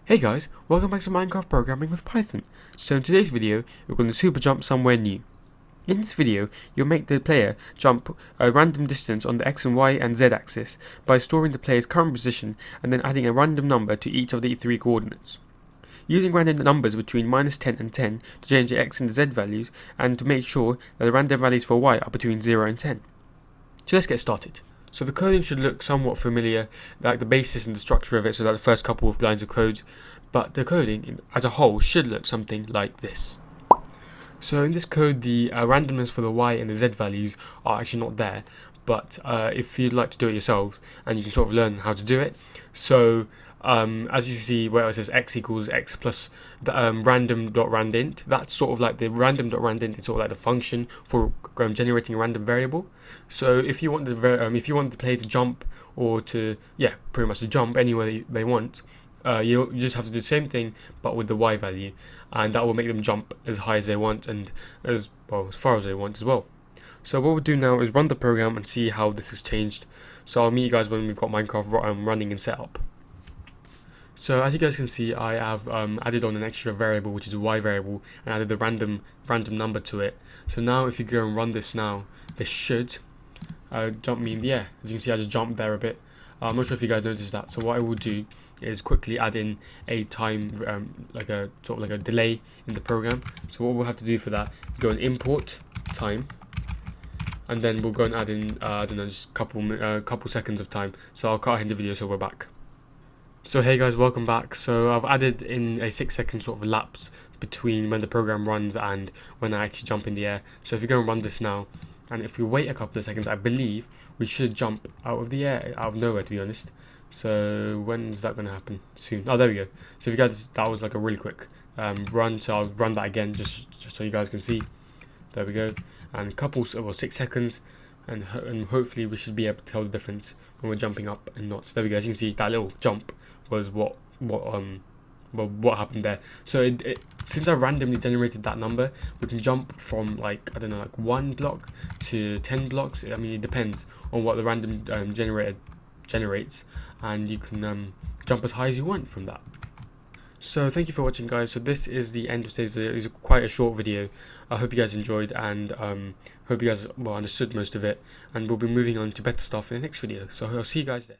Hey guys, welcome back to Minecraft Programming with Python. So in today's video, we're going to super jump somewhere new. In this video, you'll make the player jump a random distance on the X and Y and Z axis by storing the player's current position and then adding a random number to each of the three coordinates. Using random numbers between -10 and 10 to change the X and the Z values and to make sure that the random values for Y are between 0 and 10. So let's get started. So the coding should look somewhat familiar, like the basis and the structure of it, so that the first couple of lines of code, but the coding as a whole should look something like this. So in this code, the randomness for the Y and the Z values are actually not there, but if you'd like to do it yourselves, and you can sort of learn how to do it. So as you see where it says x equals x plus the random.randint, that's sort of like the random.randint is sort of like the function for generating a random variable. So if you want the player to jump, or to pretty much to jump anywhere they want, you just have to do the same thing but with the Y value, and that will make them jump as high as they want and as far as they want as well. So what we'll do now is run the program and see how this has changed. So I'll meet you guys when we've got Minecraft running and set up. So as you guys can see, I have added on an extra variable, which is a Y variable, and added the random number to it. So now if you go and run this now, this should jump me in the air. As you can see, I just jumped there a bit. I'm not sure if you guys noticed that. So what I will do is quickly add in a time, like a delay in the program. So what we'll have to do for that is go and import time, and then we'll go and add in I don't know, just a couple seconds of time. So I'll cut in the video, so we're back. So hey guys, welcome back. So I've added in a 6-second sort of lapse between when the program runs and when I actually jump in the air. So if you go and run this now, and if we wait a couple of seconds, I believe we should jump out of the air, out of nowhere, to be honest. So when is that going to happen? Soon. Oh, there we go. So if you guys, that was like a really quick run. So I'll run that again just so you guys can see. There we go. And a couple, 6 seconds, and hopefully we should be able to tell the difference when we're jumping up and not. There we go. As you can see, that little jump was what happened there. So since I randomly generated that number, we can jump from like 1 block to 10 blocks. I mean, it depends on what the random generator generates, and you can jump as high as you want from that. So thank you for watching, guys. So this is the end of today's video. It's quite a short video. I hope you guys enjoyed, and hope you guys understood most of it, and we'll be moving on to better stuff in the next video. So I'll see you guys there.